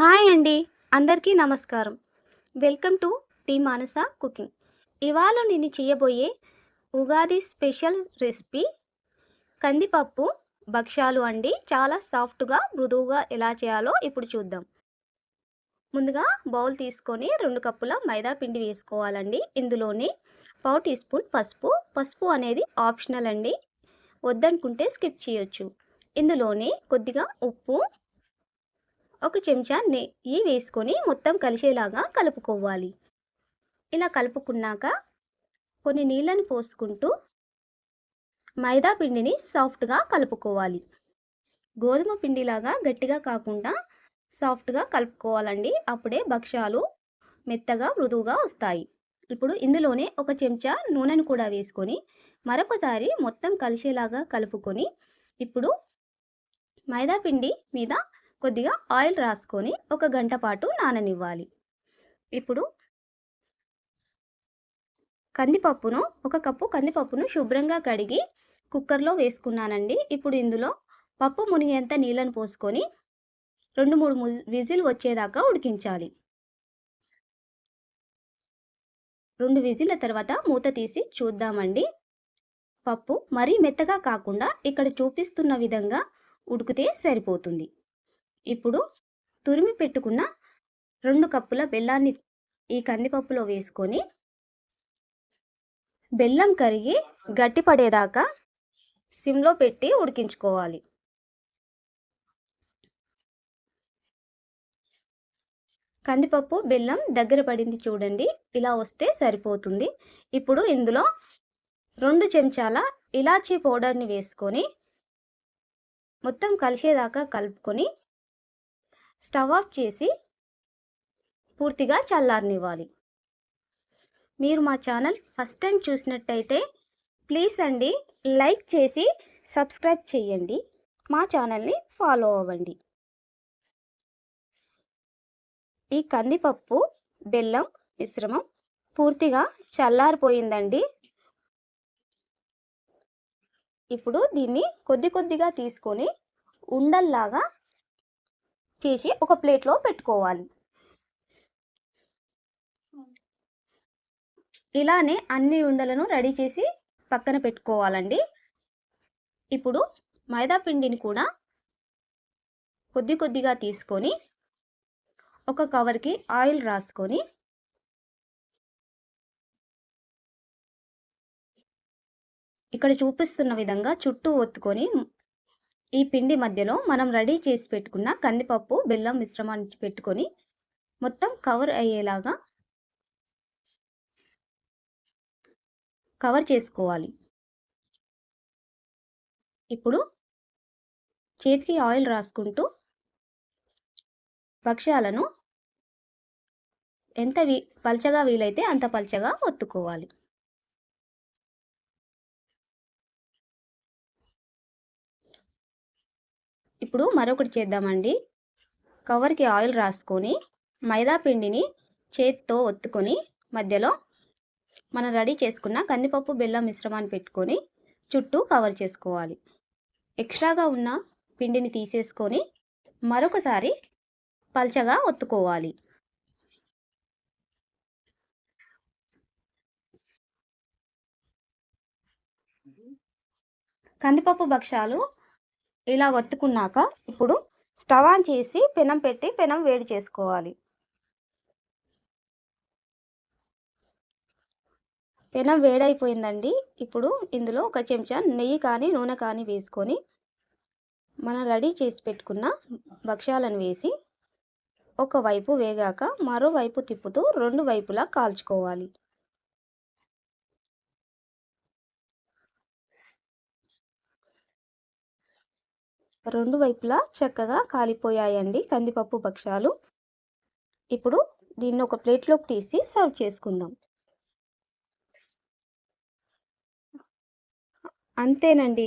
Hi అండి. అందరికీ నమస్కారం. Welcome to T Manasa cooking. ఇవాళ నేను చేయబోయే ఉగాది స్పెషల్ రెసిపీ కందిపప్పు భక్షాలు అండి. చాలా సాఫ్ట్‌గా, మృదువుగా ఎలా చేయాలో ఇప్పుడు చూద్దాం. ముందుగా బౌల్ తీసుకొని 2 కప్పుల మైదా పిండి వేసుకోవాలండి. ఇందులోనే పావు టీ స్పూన్ పసుపు. పసుపు అనేది ఆప్షనల్ అండి. వద్దనుకుంటే స్కిప్ చేయొచ్చు. ఇందులోనే కొద్దిగా ఉప్పు, ఒక చెంచా నెయ్యి వేసుకొని మొత్తం కలిసేలాగా కలుపుకోవాలి. ఇలా కలుపుకున్నాక కొన్ని నీళ్ళని పోసుకుంటూ మైదా పిండిని సాఫ్ట్‌గా కలుపుకోవాలి. గోధుమ పిండిలాగా గట్టిగా కాకుండా సాఫ్ట్‌గా కలుపుకోవాలండి. అప్పుడే భక్షాలు మెత్తగా మృదువుగా వస్తాయి. ఇప్పుడు ఇందులోనే ఒక చెంచా నూనెను కూడా వేసుకొని మరొకసారి మొత్తం కలిసేలాగా కలుపుకొని ఇప్పుడు మైదా పిండి మీద కొద్దిగా ఆయిల్ రాసుకొని ఒక గంట పాటు నాననివ్వాలి. ఇప్పుడు ఒక కప్పు కందిపప్పును శుభ్రంగా కడిగి కుక్కర్లో వేసుకున్నానండి. ఇప్పుడు ఇందులో పప్పు మునిగేంత నీళ్ళను పోసుకొని 2-3 విజిల్ వచ్చేదాకా ఉడికించాలి. 2 విజిల్ల తర్వాత మూత తీసి చూద్దామండి. పప్పు మరీ మెత్తగా కాకుండా ఇక్కడ చూపిస్తున్న విధంగా ఉడికితే సరిపోతుంది. ఇప్పుడు తురిమి పెట్టుకున్న 2 కప్పుల బెల్లాన్ని ఈ కందిపప్పులో వేసుకొని బెల్లం కరిగి గట్టిపడేదాకా సిమ్లో పెట్టి ఉడికించుకోవాలి. కందిపప్పు బెల్లం దగ్గర పడింది చూడండి. ఇలా వస్తే సరిపోతుంది. ఇప్పుడు ఇందులో 2 చెంచాల ఇలాచీ పౌడర్ని వేసుకొని మొత్తం కలిసేదాకా కలుపుకొని స్టవ్ ఆఫ్ చేసి పూర్తిగా చల్లారనివ్వాలి. మీరు మా ఛానల్ ఫస్ట్ టైం చూసినట్టయితే ప్లీజ్ అండి లైక్ చేసి సబ్స్క్రైబ్ చేయండి. మా ఛానల్ని ఫాలో అవ్వండి. ఈ కందిపప్పు బెల్లం మిశ్రమం పూర్తిగా చల్లారిపోయిందండి. ఇప్పుడు దీన్ని కొద్దిగా తీసుకొని ఉండల్లాగా చేసి ఒక ప్లేట్లో పెట్టుకోవాలి. ఇలానే అన్ని ఉండలను రెడీ చేసి పక్కన పెట్టుకోవాలండి. ఇప్పుడు మైదా పిండిని కూడా కొద్దిగా తీసుకొని ఒక కవర్కి ఆయిల్ రాసుకొని ఇక్కడ చూపిస్తున్న విధంగా చుట్టూ ఒత్తుకొని ఈ పిండి మధ్యలో మనం రెడీ చేసి పెట్టుకున్న కందిపప్పు బెల్లం మిశ్రమాన్ని పెట్టుకొని మొత్తం కవర్ అయ్యేలాగా కవర్ చేసుకోవాలి. ఇప్పుడు చేతికి ఆయిల్ రాసుకుంటూ భక్ష్యాలను ఎంత పల్చగా వీలైతే అంత పల్చగా ఒత్తుకోవాలి. ఇప్పుడు మరొకటి చేద్దామండి. కవర్కి ఆయిల్ రాసుకొని మైదా పిండిని చేత్తో ఒత్తుకొని మధ్యలో మనం రెడీ చేసుకున్న కందిపప్పు బెల్లం మిశ్రమాన్ని పెట్టుకొని చుట్టూ కవర్ చేసుకోవాలి. ఎక్స్ట్రాగా ఉన్న పిండిని తీసేసుకొని మరొకసారి పల్చగా ఒత్తుకోవాలి. కందిపప్పు భక్షాలు ఇలా ఒత్తుకున్నాక ఇప్పుడు స్టవ్ ఆన్ చేసి పెనం పెట్టి పెనం వేడి చేసుకోవాలి. పెనం వేడైపోయిందండి. ఇప్పుడు ఇందులో ఒక చెంచా నెయ్యి కానీ నూనె కానీ వేసుకొని మనం రెడీ చేసి పెట్టుకున్న భక్షాలను వేసి ఒకవైపు వేగాక మరోవైపు తిప్పుతూ 2 వైపులా కాల్చుకోవాలి. రెండు వైపులా చక్కగా కాలిపోయాయండి కందిపప్పు భక్షాలు. ఇప్పుడు దీన్ని ఒక ప్లేట్లోకి తీసి సర్వ్ చేసుకుందాం. అంతేనండి.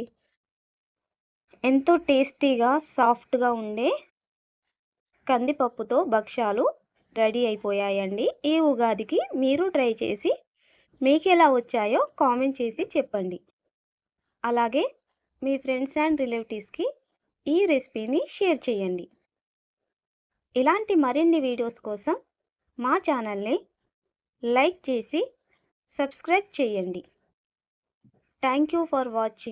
ఎంతో టేస్టీగా సాఫ్ట్గా ఉండే కందిపప్పుతో భక్షాలు రెడీ అయిపోయాయండి. ఈ ఉగాదికి మీరు ట్రై చేసి మీకు ఎలా వచ్చాయో కామెంట్ చేసి చెప్పండి. అలాగే మీ ఫ్రెండ్స్ అండ్ రిలేటివ్స్కి ఈ రెసిపీని షేర్ చేయండి. ఇలాంటి మరిన్ని వీడియోస్ కోసం మా ఛానల్ని లైక్ చేసి సబ్స్క్రైబ్ చేయండి. Thank you for watching.